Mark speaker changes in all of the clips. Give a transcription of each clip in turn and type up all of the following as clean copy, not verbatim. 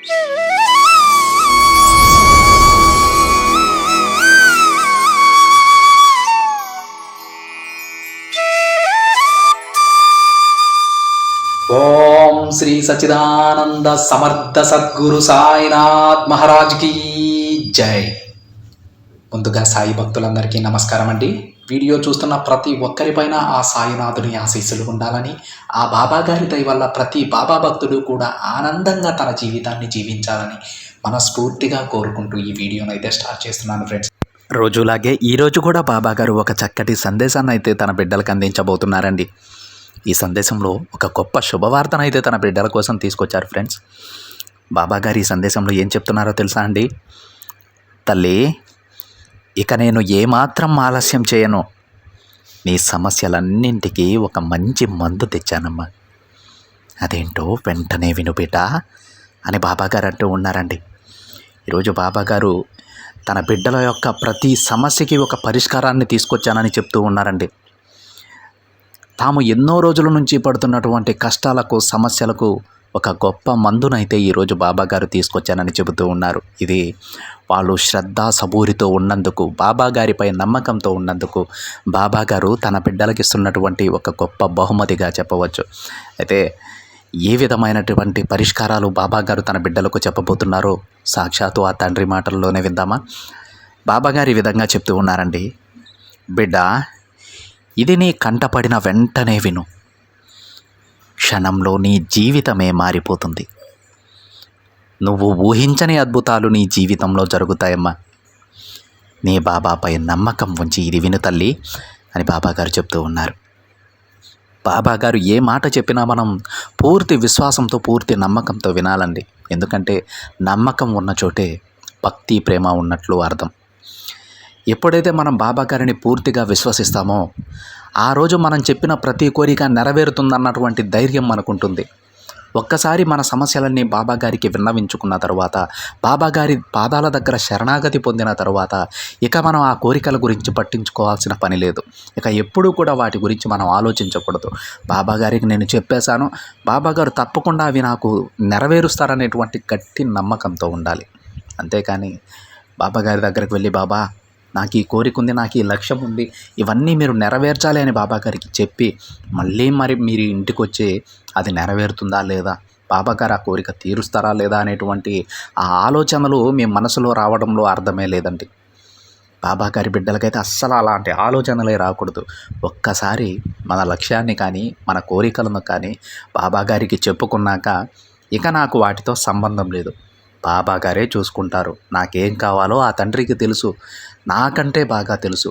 Speaker 1: ఓం శ్రీ సచ్చిదానంద సమర్థ సద్గురు సాయినాథ్ మహారాజ్ కి జై. ముందుగా సాయి భక్తులందరికీ నమస్కారం అండి. వీడియో చూస్తున్న ప్రతి ఒక్కరిపైన ఆ సాయినాథుని ఆశీస్సులు ఉండాలని, ఆ బాబా గారి దయ వల్ల ప్రతి బాబా భక్తుడు కూడా ఆనందంగా తన జీవితాన్ని జీవించాలని మనస్ఫూర్తిగా కోరుకుంటూ ఈ వీడియోను అయితే స్టార్ట్ చేస్తున్నాను ఫ్రెండ్స్. రోజులాగే ఈరోజు కూడా బాబా గారు ఒక చక్కటి సందేశాన్ని అయితే తన బిడ్డలకు అందించబోతున్నారండి. ఈ సందేశంలో ఒక గొప్ప శుభవార్తను అయితే తన బిడ్డల కోసం తీసుకొచ్చారు ఫ్రెండ్స్. బాబా గారు ఈ సందేశంలో ఏం చెప్తున్నారో తెలుసా అండి? తల్లి, ఇక నేను ఏమాత్రం ఆలస్యం చేయను. నీ సమస్యలన్నింటికీ ఒక మంచి మందు తెచ్చానమ్మా. అదేంటో వెంటనే విను బిడ్డ అని బాబా గారు అంటూ ఉన్నారండి. ఈరోజు బాబా గారు తన బిడ్డల యొక్క ప్రతి సమస్యకి ఒక పరిష్కారాన్ని తీసుకొచ్చానని చెప్తూ ఉన్నారండి. తాము ఎన్నో రోజుల నుంచి పడుతున్నటువంటి కష్టాలకు, సమస్యలకు ఒక గొప్ప మందునైతే ఈరోజు బాబా గారు తీసుకొచ్చానని చెబుతూ ఉన్నారు. ఇది వాళ్ళు శ్రద్ధ సబూరితో ఉన్నందుకు, బాబా గారిపై నమ్మకంతో ఉన్నందుకు బాబా గారు తన బిడ్డలకు ఇస్తున్నటువంటి ఒక గొప్ప బహుమతిగా చెప్పవచ్చు. అయితే ఏ విధమైనటువంటి పరిష్కారాలు బాబా గారు తన బిడ్డలకు చెప్పబోతున్నారో సాక్షాత్తు ఆ తండ్రి మాటల్లోనే విందామా? బాబా గారు ఈ విధంగా చెప్తూ ఉన్నారండి. బిడ్డ, ఇది నీ కంటపడిన వెంటనే విను. క్షణంలో నీ జీవితమే మారిపోతుంది. నువ్వు ఊహించని అద్భుతాలు నీ జీవితంలో జరుగుతాయమ్మా. నీ బాబాపై నమ్మకం ఉంచి ఇది విను తల్లి అని బాబాగారు చెప్తూ ఉన్నారు. బాబాగారు ఏ మాట చెప్పినా మనం పూర్తి విశ్వాసంతో, పూర్తి నమ్మకంతో వినాలండి. ఎందుకంటే నమ్మకం ఉన్న చోటే భక్తి, ప్రేమ ఉన్నట్లు అర్థం. ఎప్పుడైతే మనం బాబా గారిని పూర్తిగా విశ్వసిస్తామో ఆ రోజు మనం చెప్పిన ప్రతి కోరిక నెరవేరుతుందన్నటువంటి ధైర్యం మనకుంటుంది. ఒక్కసారి మన సమస్యలన్నీ బాబా గారికి విన్నవించుకున్న తర్వాత, బాబా గారి పాదాల దగ్గర శరణాగతి పొందిన తర్వాత ఇక మనం ఆ కోరికల గురించి పట్టించుకోవాల్సిన పని లేదు. ఇక ఎప్పుడూ కూడా వాటి గురించి మనం ఆలోచించకూడదు. బాబా గారికి నేను చెప్పేశాను, బాబా గారు తప్పకుండా అవి నాకు నెరవేరుస్తారనేటువంటి గట్టి నమ్మకంతో ఉండాలి. అంతేకాని బాబా గారి దగ్గరికి వెళ్ళి, బాబా నాకు ఈ కోరిక ఉంది, నాకు ఈ లక్ష్యం ఉంది, ఇవన్నీ మీరు నెరవేర్చాలి అని బాబా గారికి చెప్పి మళ్ళీ మీరు ఇంటికి వచ్చి అది నెరవేరుతుందా లేదా, బాబా గారు ఆ కోరిక తీరుస్తారా లేదా అనేటువంటి ఆ ఆలోచనలు మీ మనసులో రావడంలో అర్థమే లేదండి. బాబా గారి బిడ్డలకైతే అస్సలు అలాంటి ఆలోచనలే రాకూడదు. ఒక్కసారి మన లక్ష్యాన్ని కానీ, మన కోరికలను కానీ బాబా గారికి చెప్పుకున్నాక ఇక నాకు వాటితో సంబంధం లేదు, బాబా గారే చూసుకుంటారు. నాకేం కావాలో ఆ తండ్రికి తెలుసు, నాకంటే బాగా తెలుసు.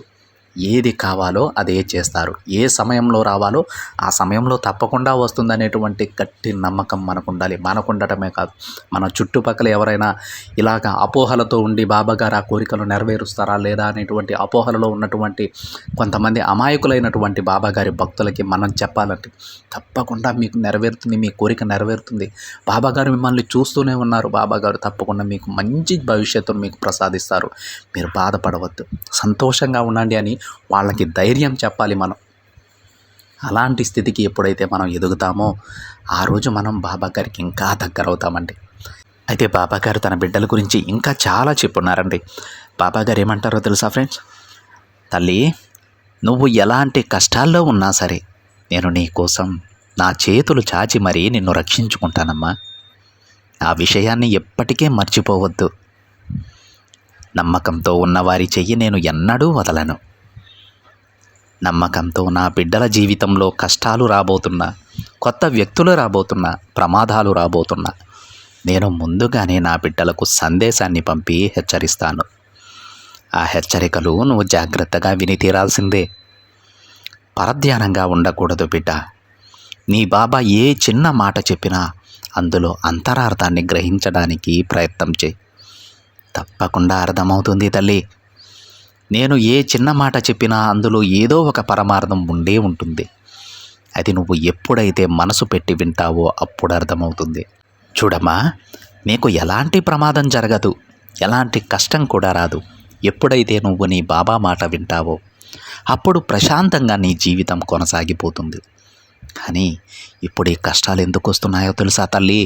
Speaker 1: ఏది కావాలో అదే చేస్తారు. ఏ సమయంలో రావాలో ఆ సమయంలో తప్పకుండా వస్తుందనేటువంటి గట్టి నమ్మకం మనకు ఉండాలి. మనకు ఉండటమే కాదు, మన చుట్టుపక్కల ఎవరైనా ఇలాగ అపోహలతో ఉండి బాబా గారు ఆ కోరికలు నెరవేరుస్తారా లేదా అనేటువంటి అపోహలలో ఉన్నటువంటి కొంతమంది అమాయకులైనటువంటి బాబా గారి భక్తులకి మనం చెప్పాలంటే, తప్పకుండా మీకు నెరవేరుతుంది, మీ కోరిక నెరవేరుతుంది. బాబా గారు మిమ్మల్ని చూస్తూనే ఉన్నారు. బాబా గారు తప్పకుండా మీకు మంచి భవిష్యత్తును మీకు ప్రసాదిస్తారు. మీరు బాధపడవద్దు, సంతోషంగా ఉండండి అని వాళ్ళకి ధైర్యం చెప్పాలి మనం. అలాంటి స్థితికి ఎప్పుడైతే మనం ఎదుగుతామో ఆ రోజు మనం బాబా గారికి ఇంకా దగ్గర అవుతామండి. అయితే బాబా గారు తన బిడ్డల గురించి ఇంకా చాలా చెప్పున్నారండి. బాబా గారు ఏమంటారో తెలుసా ఫ్రెండ్స్? తల్లి, నువ్వు ఎలాంటి కష్టాల్లో ఉన్నా సరే నేను నీ కోసం నా చేతులు చాచి మరీ నిన్ను రక్షించుకుంటానమ్మా. ఆ విషయాన్ని ఎప్పటికీ మర్చిపోవద్దు. నమ్మకంతో ఉన్నవారి చెయ్యి నేను ఎన్నడూ వదలను. నమ్మకంతో నా బిడ్డల జీవితంలో కష్టాలు రాబోతున్నా, కొత్త వ్యక్తులు రాబోతున్నా, ప్రమాదాలు రాబోతున్నా నేను ముందుగానే నా బిడ్డలకు సందేశాన్ని పంపి హెచ్చరిస్తాను. ఆ హెచ్చరికలు నువ్వు జాగ్రత్తగా విని తీరాల్సిందే. పరధ్యానంగా ఉండకూడదు బిడ్డ. నీ బాబా ఏ చిన్న మాట చెప్పినా అందులో అంతరార్థాన్ని గ్రహించడానికి ప్రయత్నం చేయి. తప్పకుండా అర్థమవుతుంది తల్లి. నేను ఏ చిన్న మాట చెప్పినా అందులో ఏదో ఒక పరమార్థం ఉండే ఉంటుంది. అది నువ్వు ఎప్పుడైతే మనసు పెట్టి వింటావో అప్పుడు అర్థమవుతుంది. చూడమ్మా, నీకు ఎలాంటి ప్రమాదం జరగదు, ఎలాంటి కష్టం కూడా రాదు. ఎప్పుడైతే నువ్వు నీ బాబా మాట వింటావో అప్పుడు ప్రశాంతంగా నీ జీవితం కొనసాగిపోతుంది. కానీ ఇప్పుడు ఈ కష్టాలు ఎందుకు వస్తున్నాయో తెలుసా తల్లి?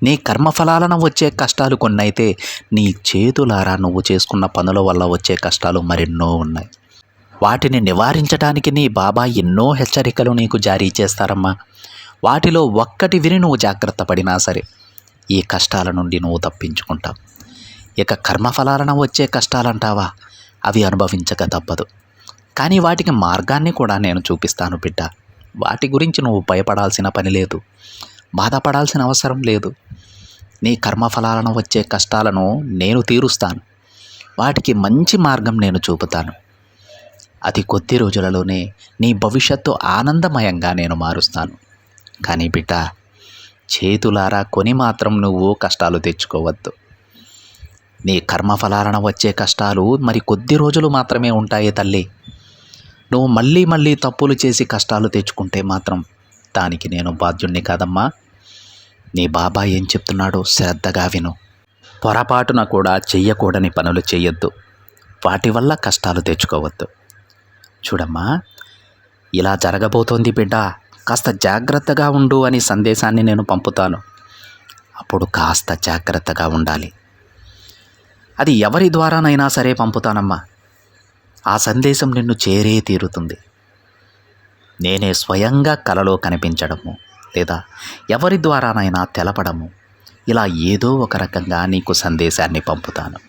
Speaker 1: నీ కర్మఫలాలను వచ్చే కష్టాలు కొన్నైతే నీ చేతులారా నువ్వు చేసుకున్న పనుల వల్ల వచ్చే కష్టాలు మరెన్నో ఉన్నాయి. వాటిని నివారించడానికి నీ బాబా ఎన్నో హెచ్చరికలు నీకు జారీ చేస్తారమ్మా. వాటిలో ఒక్కటి విని నువ్వు జాగ్రత్త పడినా సరే ఈ కష్టాల నుండి నువ్వు తప్పించుకుంటావు. ఇక కర్మఫలాలను వచ్చే కష్టాలంటావా, అవి అనుభవించక తప్పదు. కానీ వాటికి మార్గాన్ని కూడా నేను చూపిస్తాను బిడ్డ. వాటి గురించి నువ్వు భయపడాల్సిన పని లేదు, బాధపడాల్సిన అవసరం లేదు. నీ కర్మఫలాలను వచ్చే కష్టాలను నేను తీరుస్తాను. వాటికి మంచి మార్గం నేను చూపుతాను. అతి కొద్ది రోజులలోనే నీ భవిష్యత్తు ఆనందమయంగా నేను మారుస్తాను. కానీ బిడ్డ, చేతులారా కొని మాత్రం నువ్వు కష్టాలు తెచ్చుకోవద్దు. నీ కర్మఫలాలను వచ్చే కష్టాలు మరి కొద్ది రోజులు మాత్రమే ఉంటాయి తల్లి. నువ్వు మళ్ళీ మళ్ళీ తప్పులు చేసి కష్టాలు తెచ్చుకుంటే మాత్రం దానికి నేను బాధ్యుణ్ణి కాదమ్మా. నీ బాబా ఏం చెప్తున్నాడో శ్రద్ధగా విను. పొరపాటున కూడా చెయ్యకూడని పనులు చెయ్యొద్దు. వాటి వల్ల కష్టాలు తెచ్చుకోవద్దు. చూడమ్మా, ఇలా జరగబోతోంది బిడ్డ, కాస్త జాగ్రత్తగా ఉండు అని సందేశాన్ని నేను పంపుతాను. అప్పుడు కాస్త జాగ్రత్తగా ఉండాలి. అది ఎవరి ద్వారానైనా సరే పంపుతానమ్మా. ఆ సందేశం నిన్ను చేరే తీరుతుంది. నేనే స్వయంగా కలలో కనిపించడము లేదా ఎవరి ద్వారానైనా తెలపడము, ఇలా ఏదో ఒక రకంగా నీకు సందేశాన్ని పంపుతాను.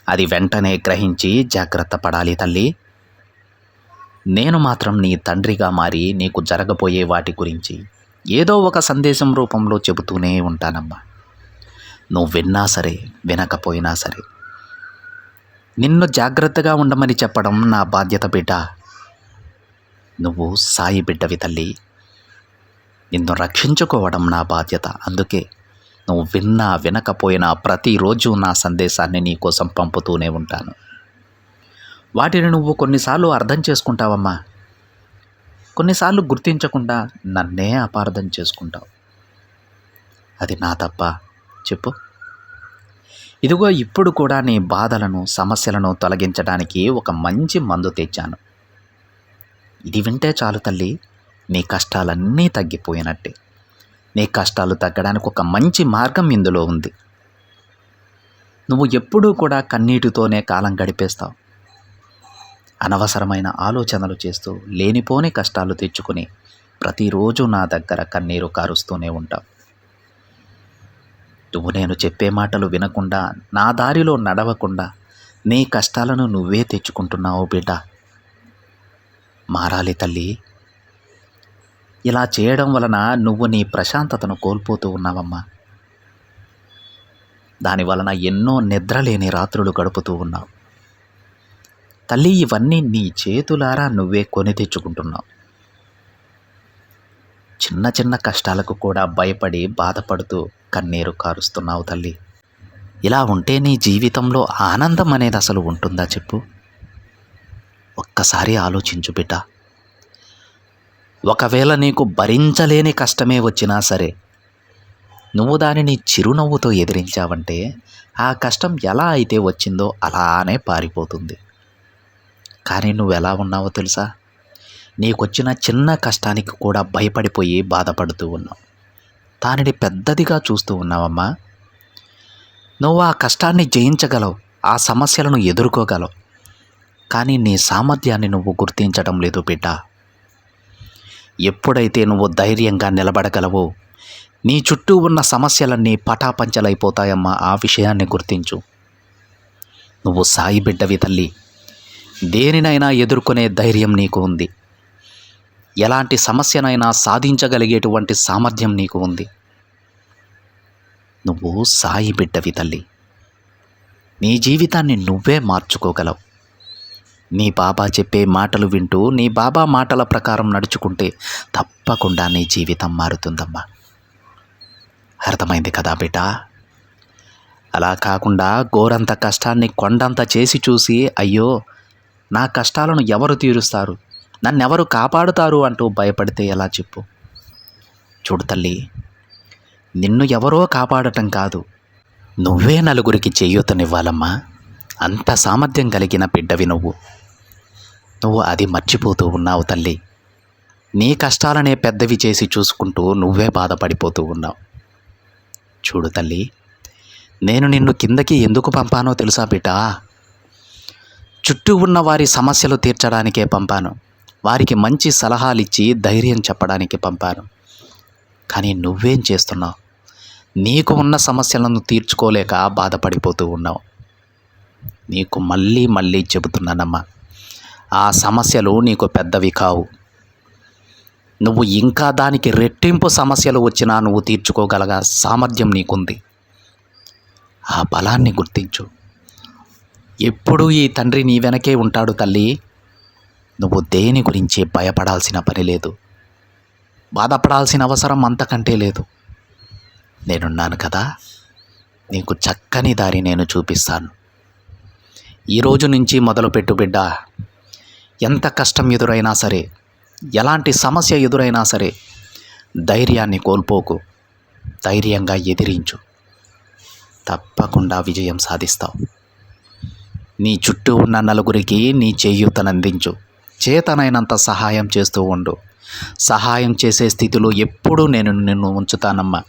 Speaker 1: అది వెంటనే గ్రహించి జాగ్రత్త పడాలి తల్లి. నేను మాత్రం నీ తండ్రిగా మారి నీకు జరగబోయే వాటి గురించి ఏదో ఒక సందేశం రూపంలో చెబుతూనే ఉంటానమ్మా. నువ్వు విన్నా సరే వినకపోయినా సరే నిన్ను జాగ్రత్తగా ఉండమని చెప్పడం నా బాధ్యత బిడ్డ. నువ్వు సాయి బిడ్డవి తల్లి. నిన్ను రక్షించుకోవడం నా బాధ్యత. అందుకే నువ్వు విన్నా వినకపోయినా ప్రతిరోజు నా సందేశాన్ని నీ కోసం పంపుతూనే ఉంటాను. వాటిని నువ్వు కొన్నిసార్లు అర్థం చేసుకుంటావమ్మా, కొన్నిసార్లు గుర్తించకుండా నన్నే అపార్థం చేసుకుంటావు. అది నా తప్ప చెప్పు? ఇదిగో ఇప్పుడు కూడా నీ బాధలను సమస్యలను తొలగించడానికి ఒక మంచి మందు తెచ్చాను. ఇది వింటే చాలు తల్లి, నీ కష్టాలన్నీ తగ్గిపోయినట్టే. నీ కష్టాలు తగ్గడానికి ఒక మంచి మార్గం ఇందులో ఉంది. నువ్వు ఎప్పుడూ కూడా కన్నీటితోనే కాలం గడిపేస్తావు. అనవసరమైన ఆలోచనలు చేస్తూ లేనిపోని కష్టాలు తెచ్చుకుని ప్రతిరోజు నా దగ్గర కన్నీరు కారుస్తూనే ఉంటావు. నువ్వు నేను చెప్పే మాటలు వినకుండా నా దారిలో నడవకుండా నీ కష్టాలను నువ్వే తెచ్చుకుంటున్నావు బిడ్డ. మారాలి తల్లి. ఇలా చేయడం వలన నువ్వు నీ ప్రశాంతతను కోల్పోతూ ఉన్నావమ్మా. దాని వలన ఎన్నో నిద్రలేని రాత్రులు గడుపుతూ ఉన్నావు తల్లి. ఇవన్నీ నీ చేతులారా నువ్వే కొని తెచ్చుకుంటున్నావు. చిన్న చిన్న కష్టాలకు కూడా భయపడి బాధపడుతూ కన్నీరు కారుస్తున్నావు తల్లి. ఇలా ఉంటే నీ జీవితంలో ఆనందం అనేది అసలు ఉంటుందా చెప్పు? ఒక్కసారి ఆలోచించు బిడ్డ. ఒకవేళ నీకు భరించలేని కష్టమే వచ్చినా సరే నువ్వు దానిని చిరునవ్వుతో ఎదిరించావంటే ఆ కష్టం ఎలా అయితే వచ్చిందో అలానే పారిపోతుంది. కానీ నువ్వు ఎలా ఉన్నావో తెలుసా? నీకొచ్చిన చిన్న కష్టానికి కూడా భయపడిపోయి బాధపడుతూ ఉన్నావు. దానిని పెద్దదిగా చూస్తూ ఉన్నావమ్మా. నువ్వు ఆ కష్టాన్ని జయించగలవు, ఆ సమస్యలను ఎదుర్కోగలవు. కానీ నీ సామర్థ్యాన్ని నువ్వు గుర్తించడం లేదు బిడ్డ. ఎప్పుడైతే నువ్వు ధైర్యంగా నిలబడగలవో నీ చుట్టూ ఉన్న సమస్యలన్నీ పటాపంచలైపోతాయమ్మా. ఆ విషయాన్ని గుర్తించు. నువ్వు సాయి బిడ్డవి తల్లి. దేనినైనా ఎదుర్కొనే ధైర్యం నీకు ఉంది. ఎలాంటి సమస్యనైనా సాధించగలిగేటువంటి సామర్థ్యం నీకు ఉంది. నువ్వు సాయి బిడ్డవి తల్లి. నీ జీవితాన్ని నువ్వే మార్చుకోగలవు. నీ బాబా చెప్పే మాటలు వింటూ నీ బాబా మాటల ప్రకారం నడుచుకుంటే తప్పకుండా నీ జీవితం మారుతుందమ్మా. అర్థమైంది కదా బిడ్డ? అలా కాకుండా గోరంత కష్టాన్ని కొండంత చేసి చూసి అయ్యో నా కష్టాలను ఎవరు తీరుస్తారు, నన్నెవరు కాపాడుతారు అంటూ భయపడితే ఎలా చెప్పు? చూడు తల్లి, నిన్ను ఎవరో కాపాడటం కాదు, నువ్వే నలుగురికి చేయూతనివ్వాలమ్మా. అంత సామర్థ్యం కలిగిన బిడ్డవి నువ్వు. నువ్వు అది మర్చిపోతూ ఉన్నావు తల్లి. నీ కష్టాలనే పెద్దవి చేసి చూసుకుంటూ నువ్వే బాధపడిపోతూ ఉన్నావు. చూడు తల్లి, నేను నిన్ను కిందకి ఎందుకు పంపానో తెలుసా బిడ్డ? చుట్టూ ఉన్న వారి సమస్యలు తీర్చడానికే పంపాను. వారికి మంచి సలహాలిచ్చి ధైర్యం చెప్పడానికి పంపాను. కానీ నువ్వేం చేస్తున్నావు? నీకు ఉన్న సమస్యలను తీర్చుకోలేక బాధపడిపోతూ ఉన్నావు. నీకు మళ్ళీ మళ్ళీ చెబుతున్నానమ్మా, ఆ సమస్యలు నీకు పెద్దవి కావు. నువ్వు ఇంకా దానికి రెట్టింపు సమస్యలు వచ్చినా నువ్వు తీర్చుకోగలగ సామర్థ్యం నీకుంది. ఆ బలాన్ని గుర్తించు. ఎప్పుడూ ఈ తండ్రి నీ వెనకే ఉంటాడు తల్లి. నువ్వు దేని గురించి భయపడాల్సిన పని లేదు, బాధపడాల్సిన అవసరం అంతకంటే లేదు. నేనున్నాను కదా, నీకు చక్కని దారి నేను చూపిస్తాను. ఈరోజు నుంచి మొదలుపెట్టు బిడ్డ. ఎంత కష్టం ఎదురైనా సరే, ఎలాంటి సమస్య ఎదురైనా సరే, ధైర్యాన్ని కోల్పోకు. ధైర్యంగా ఎదిరించు. తప్పకుండా విజయం సాధిస్తావు. నీ చుట్టూ ఉన్న నలుగురికి నీ చేయూతనందించు. చేతనైనంత సహాయం చేస్తూ ఉండు. సహాయం చేసే స్థితిలో ఎప్పుడూ నేను నిన్ను ఉంచుతానమ్మా.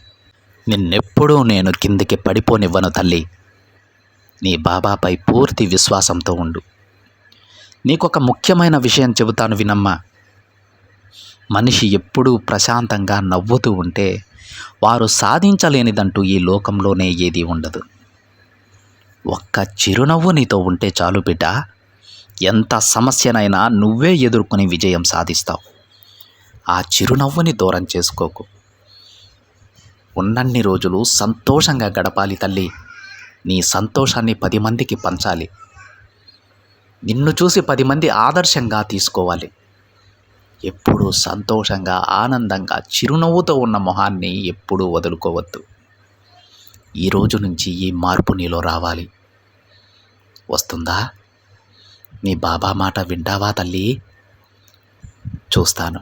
Speaker 1: నిన్నెప్పుడూ నేను కిందికి పడిపోనివ్వను తల్లి. నీ బాబాపై పూర్తి విశ్వాసంతో ఉండు. నీకొక ముఖ్యమైన విషయం చెబుతాను వినమ్మా. మనిషి ఎప్పుడూ ప్రశాంతంగా నవ్వుతూ ఉంటే వారు సాధించలేనిదంటూ ఈ లోకంలోనే ఏదీ ఉండదు. ఒక్క చిరునవ్వు నీతో ఉంటే చాలు బిడ్డ. ఎంత సమస్యనైనా నువ్వే ఎదుర్కొని విజయం సాధిస్తావు. ఆ చిరునవ్వుని దూరం చేసుకోకు. ఉన్నన్ని రోజులు సంతోషంగా గడపాలి తల్లి. నీ సంతోషాన్ని 10 మందికి పంచాలి. నిన్ను చూసి 10 మంది ఆదర్శంగా తీసుకోవాలి. ఎప్పుడూ సంతోషంగా, ఆనందంగా, చిరునవ్వుతో ఉన్న మొహాన్ని ఎప్పుడూ వదులుకోవద్దు. ఈరోజు నుంచి ఈ మార్పు నీలో రావాలి. వస్తుందా? నీ బాబా మాట వింటావా తల్లి? చూస్తాను.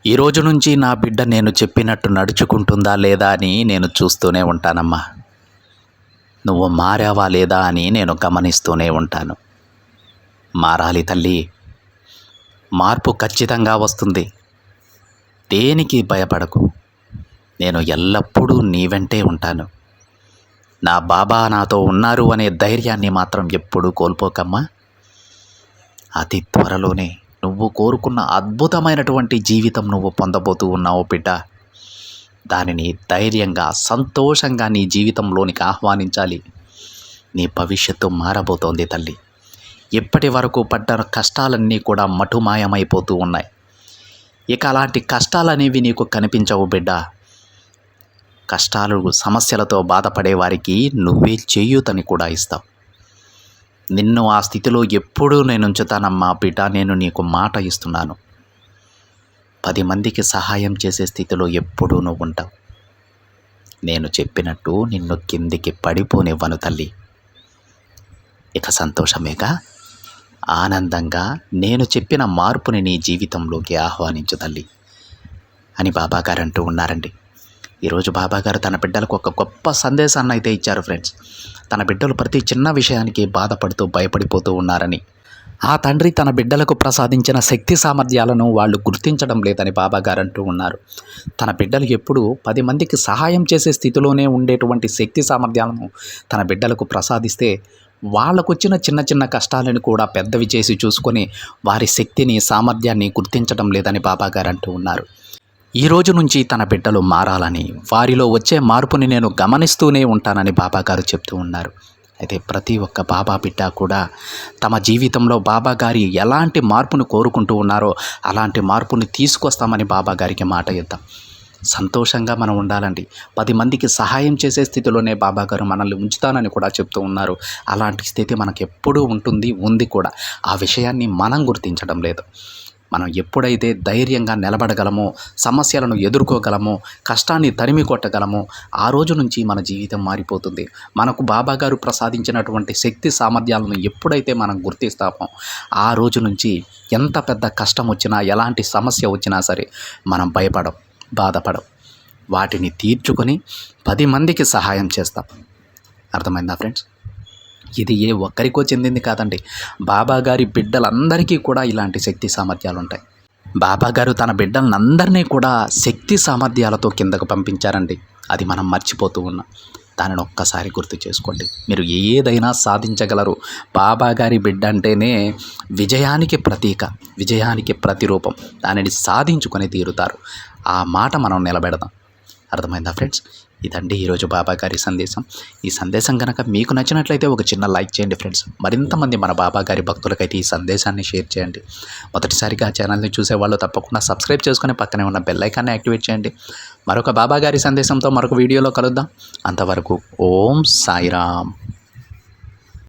Speaker 1: ఈరోజు నుంచి నా బిడ్డ నేను చెప్పినట్టు నడుచుకుంటుందా లేదా అని నేను చూస్తూనే ఉంటానమ్మా. నువ్వు మారావా లేదా అని నేను గమనిస్తూనే ఉంటాను. మారాలి తల్లి. మార్పు ఖచ్చితంగా వస్తుంది. దేనికి భయపడకు. నేను ఎల్లప్పుడూ నీ వెంటే ఉంటాను. నా బాబా నాతో ఉన్నారు అనే ధైర్యాన్ని మాత్రం ఎప్పుడూ కోల్పోకమ్మా. అతి త్వరలోనే నువ్వు కోరుకున్న అద్భుతమైనటువంటి జీవితం నువ్వు పొందబోతూ ఉన్నావు బిడ్డ. దానిని ధైర్యంగా, సంతోషంగా నీ జీవితంలోనికి ఆహ్వానించాలి. నీ భవిష్యత్తు మారబోతోంది తల్లి. ఇప్పటి వరకు పడ్డ కష్టాలన్నీ కూడా మటుమాయమైపోతూ ఉన్నాయి. ఇక అలాంటి కష్టాలనేవి నీకు కనిపించవు బిడ్డ. కష్టాలు, సమస్యలతో బాధపడే వారికి నువ్వే చేయూతని కూడా ఇస్తావు. నిన్ను ఆ స్థితిలో ఎప్పుడూ నేను ఉంచుతానమ్మా బిడ్డ. నేను నీకు మాట ఇస్తున్నాను. 10 మందికి సహాయం చేసే స్థితిలో ఎప్పుడూ నువ్వు ఉంటావు. నేను చెప్పినట్టు నిన్ను కిందికి పడిపోనివ్వను తల్లి. ఇక సంతోషమేగా, ఆనందంగా నేను చెప్పిన మార్పుని నీ జీవితంలోకి ఆహ్వానించు తల్లి అని బాబాగారు అంటూ ఉన్నారండి. ఈరోజు బాబాగారు తన బిడ్డలకు ఒక గొప్ప సందేశాన్ని అయితే ఇచ్చారు ఫ్రెండ్స్. తన బిడ్డలు ప్రతి చిన్న విషయానికి బాధపడుతూ భయపడిపోతూ ఉన్నారని, ఆ తండ్రి తన బిడ్డలకు ప్రసాదించిన శక్తి సామర్థ్యాలను వాళ్ళు గుర్తించడం లేదని బాబాగారు అంటూ ఉన్నారు. తన బిడ్డలు ఎప్పుడూ 10 మందికి సహాయం చేసే స్థితిలోనే ఉండేటువంటి శక్తి సామర్థ్యాలను తన బిడ్డలకు ప్రసాదిస్తే, వాళ్ళకొచ్చిన చిన్న చిన్న కష్టాలను కూడా పెద్దవి చేసి చూసుకొని వారి శక్తిని, సామర్థ్యాన్ని గుర్తించడం లేదని బాబాగారు అంటూ ఉన్నారు. ఈ రోజు నుంచి తన బిడ్డలు మారాలని, వారిలో వచ్చే మార్పుని నేను గమనిస్తూనే ఉంటానని బాబాగారు చెప్తూ ఉన్నారు. అయితే ప్రతి ఒక్క బాబా బిడ్డ కూడా తమ జీవితంలో బాబాగారి ఎలాంటి మార్పును కోరుకుంటూ ఉన్నారో అలాంటి మార్పుని తీసుకొస్తామని బాబాగారికి మాట ఇద్దాం. సంతోషంగా మనం ఉండాలండి. 10 మందికి సహాయం చేసే స్థితిలోనే బాబాగారు మనల్ని ఉంచుతానని కూడా చెప్తూ ఉన్నారు. అలాంటి స్థితి మనకు ఎప్పుడూ ఉంది కూడా. ఆ విషయాన్ని మనం గుర్తించడం లేదు. మనం ఎప్పుడైతే ధైర్యంగా నిలబడగలమో, సమస్యలను ఎదుర్కోగలమో, కష్టాన్ని తరిమి కొట్టగలమో, ఆ రోజు నుంచి మన జీవితం మారిపోతుంది. మనకు బాబాగారు ప్రసాదించినటువంటి శక్తి సామర్థ్యాలను ఎప్పుడైతే మనం గుర్తిస్తామో, ఆ రోజు నుంచి ఎంత పెద్ద కష్టం వచ్చినా, ఎలాంటి సమస్య వచ్చినా సరే మనం భయపడం, బాధపడం. వాటిని తీర్చుకొని 10 మందికి సహాయం చేస్తాం. అర్థమైందా ఫ్రెండ్స్? ఇది ఏ ఒక్కరికో చెందింది కాదండి. బాబాగారి బిడ్డలందరికీ కూడా ఇలాంటి శక్తి సామర్థ్యాలు ఉంటాయి. బాబా గారు తన బిడ్డలందరినీ కూడా శక్తి సామర్థ్యాలతో కిందకు పంపించారండి. అది మనం మర్చిపోతూ ఉన్నాం. దానిని ఒక్కసారి గుర్తు చేసుకోండి. మీరు ఏదైనా సాధించగలరు. బాబా గారి బిడ్డ అంటేనే విజయానికి ప్రతీక, విజయానికి ప్రతిరూపం. దానిని సాధించుకొని తీరుతారు. ఆ మాట మనం నిలబెడదాం. అర్థమైందా ఫ్రెండ్స్? ఇదండి ఈరోజు బాబా గారి సందేశం. ఈ సందేశం కనుక మీకు నచ్చినట్లయితే ఒక చిన్న లైక్ చేయండి ఫ్రెండ్స్. మరింతమంది మన బాబా గారి భక్తులకైతే ఈ సందేశాన్ని షేర్ చేయండి. మొదటిసారిగా ఆ ఛానల్ని చూసేవాళ్ళు తప్పకుండా సబ్స్క్రైబ్ చేసుకుని పక్కనే ఉన్న బెల్ ఐకాన్ని యాక్టివేట్ చేయండి. మరొక బాబా గారి సందేశంతో మరొక వీడియోలో కలుద్దాం. అంతవరకు ఓం సాయిరామ్.